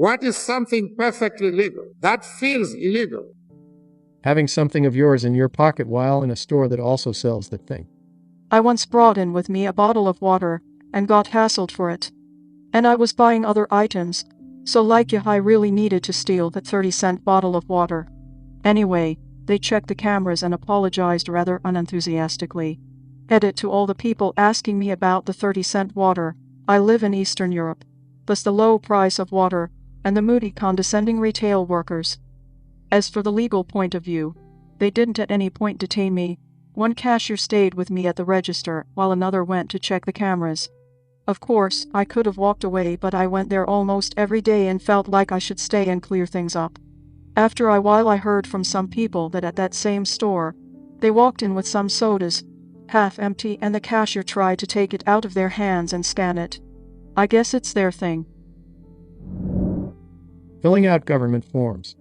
What is something perfectly legal? That feels illegal. Having something of yours in your pocket while in a store that also sells the thing. I once brought in with me a bottle of water and got hassled for it. And I was buying other items, so like you, I really needed to steal that 30-cent bottle of water. Anyway, they checked the cameras and apologized rather unenthusiastically. Edit to all the people asking me about the 30-cent water. I live in Eastern Europe. Plus the low price of water and the moody condescending retail workers. As for the legal point of view, they didn't at any point detain me. One cashier stayed with me at the register while another went to check the cameras. Of course, I could have walked away, but I went there almost every day and felt like I should stay and clear things up. After a while I heard from some people that at that same store, they walked in with some sodas, half empty, and the cashier tried to take it out of their hands and scan it. I guess it's their thing. Filling out government forms.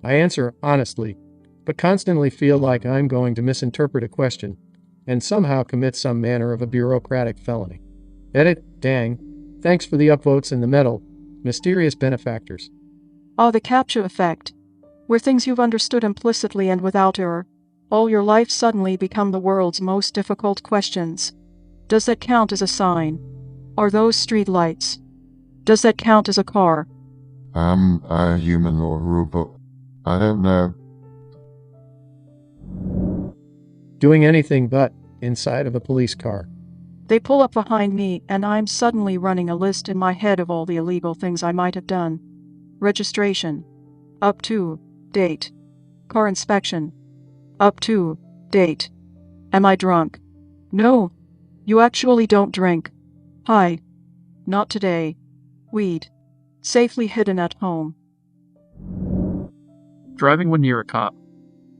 I answer honestly, but constantly feel like I'm going to misinterpret a question and somehow commit some manner of a bureaucratic felony. Edit, dang. Thanks for the upvotes and the medal, mysterious benefactors. The CAPTCHA effect, where things you've understood implicitly and without error, all your life suddenly become the world's most difficult questions. Does that count as a sign? Are those street lights? Does that count as a car? Am I a human or a robot? I don't know. Doing anything but inside of a police car. They pull up behind me and I'm suddenly running a list in my head of all the illegal things I might have done. Registration. Up to date. Car inspection. Up to date. Am I drunk? No. You actually don't drink. Hi. Not today. Weed. Safely hidden at home. Driving when near a cop.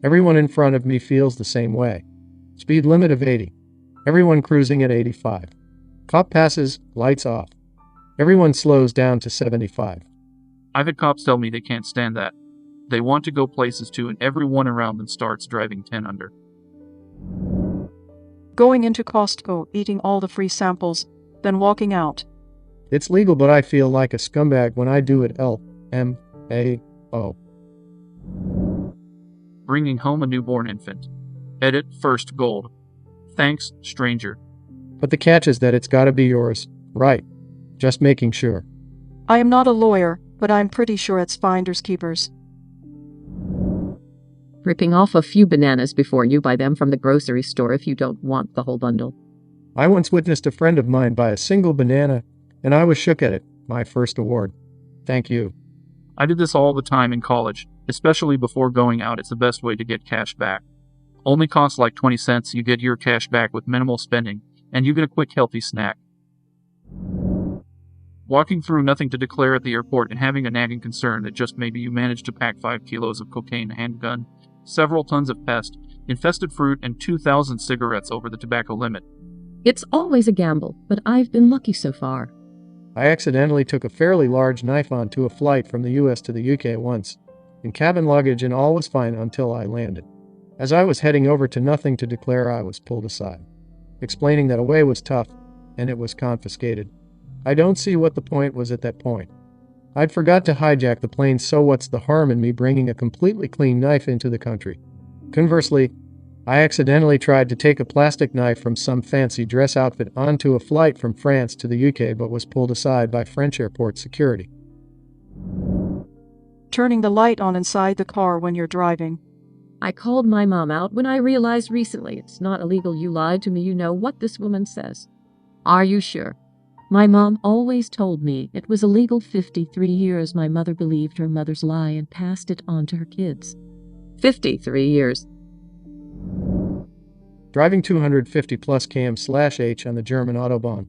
Everyone in front of me feels the same way. Speed limit of 80. Everyone cruising at 85. Cop passes, lights off. Everyone slows down to 75. I've had cops tell me they can't stand that. They want to go places too, and everyone around them starts driving 10 under. Going into Costco, eating all the free samples, then walking out. It's legal, but I feel like a scumbag when I do it. LMAO. Bringing home a newborn infant. Edit, first gold. Thanks, stranger. But the catch is that it's gotta be yours, right? Just making sure. I am not a lawyer, but I'm pretty sure it's finders keepers. Ripping off a few bananas before you buy them from the grocery store if you don't want the whole bundle. I once witnessed a friend of mine buy a single banana, and I was shook at it. My first award. Thank you. I did this all the time in college, especially before going out. It's the best way to get cash back. Only costs like 20 cents, you get your cash back with minimal spending, and you get a quick healthy snack. Walking through nothing to declare at the airport and having a nagging concern that just maybe you managed to pack 5 kilos of cocaine, a handgun, several tons of pest, infested fruit, and 2,000 cigarettes over the tobacco limit. It's always a gamble, but I've been lucky so far. I accidentally took a fairly large knife onto a flight from the US to the UK once, in cabin luggage, and all was fine until I landed. As I was heading over to nothing to declare, I was pulled aside, explaining that away was tough, and it was confiscated. I don't see what the point was at that point. I'd forgot to hijack the plane, so what's the harm in me bringing a completely clean knife into the country? Conversely, I accidentally tried to take a plastic knife from some fancy dress outfit onto a flight from France to the UK, but was pulled aside by French airport security. Turning the light on inside the car when you're driving. I called my mom out when I realized recently it's not illegal. You lied to me. You know what this woman says. Are you sure? My mom always told me it was illegal. 53 years my mother believed her mother's lie and passed it on to her kids. 53 years. Driving 250 plus km/h on the German Autobahn,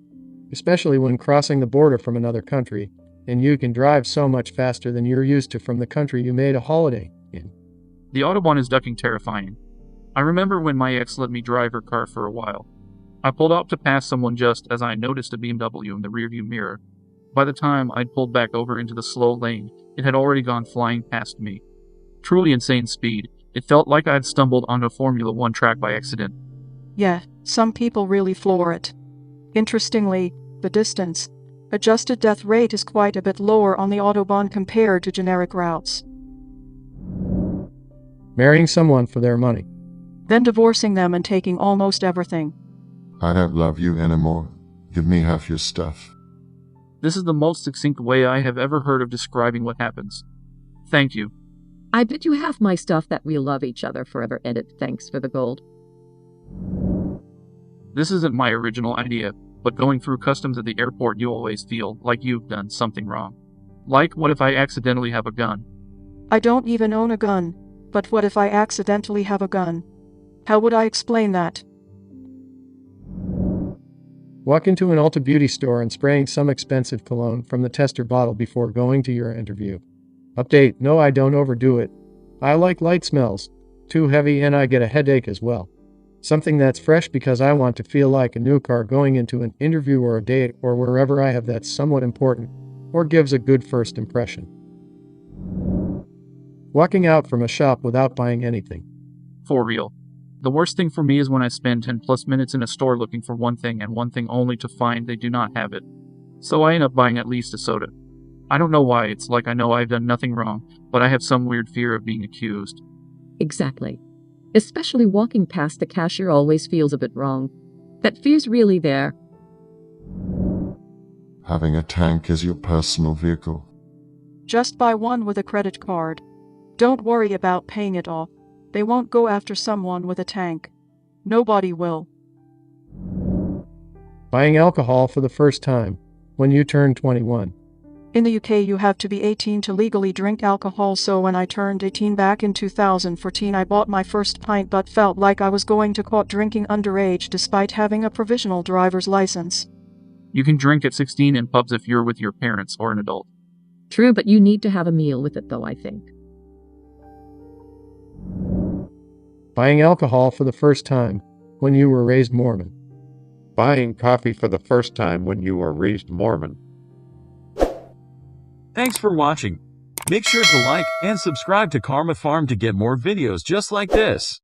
especially when crossing the border from another country, and you can drive so much faster than you're used to from the country you made a holiday in. The Autobahn is ducking terrifying. I remember when my ex let me drive her car for a while. I pulled up to pass someone just as I noticed a BMW in the rearview mirror. By the time I'd pulled back over into the slow lane, it had already gone flying past me. Truly insane speed. It felt like I'd stumbled onto a Formula 1 track by accident. Yeah, some people really floor it. Interestingly, the distance, Adjusted death rate is quite a bit lower on the Autobahn compared to generic routes. Marrying someone for their money. Then divorcing them and taking almost everything. I don't love you anymore. Give me half your stuff. This is the most succinct way I have ever heard of describing what happens. Thank you. I bet you half my stuff that we'll love each other forever. Edit. Thanks for the gold. This isn't my original idea, but going through customs at the airport you always feel like you've done something wrong. Like, what if I accidentally have a gun? I don't even own a gun, but what if I accidentally have a gun? How would I explain that? Walk into an Ulta beauty store and spraying some expensive cologne from the tester bottle before going to your interview. Update: no, I don't overdo it. I like light smells. Too heavy and I get a headache as well. Something that's fresh because I want to feel like a new car going into an interview or a date or wherever I have that's somewhat important or gives a good first impression. Walking out from a shop without buying anything. For real. The worst thing for me is when I spend 10+ minutes in a store looking for one thing and one thing only to find they do not have it. So I end up buying at least a soda. I don't know why, it's like I know I've done nothing wrong, but I have some weird fear of being accused. Exactly. Especially walking past the cashier always feels a bit wrong. That fear's really there. Having a tank as your personal vehicle. Just buy one with a credit card. Don't worry about paying it off. They won't go after someone with a tank. Nobody will. Buying alcohol for the first time when you turn 21. In the UK you have to be 18 to legally drink alcohol, so when I turned 18 back in 2014 I bought my first pint but felt like I was going to caught drinking underage despite having a provisional driver's license. You can drink at 16 in pubs if you're with your parents or an adult. True, but you need to have a meal with it though, I think. Buying alcohol for the first time when you were raised Mormon. Buying coffee for the first time when you were raised Mormon. Thanks for watching. Make sure to like and subscribe to Karma Farm to get more videos just like this.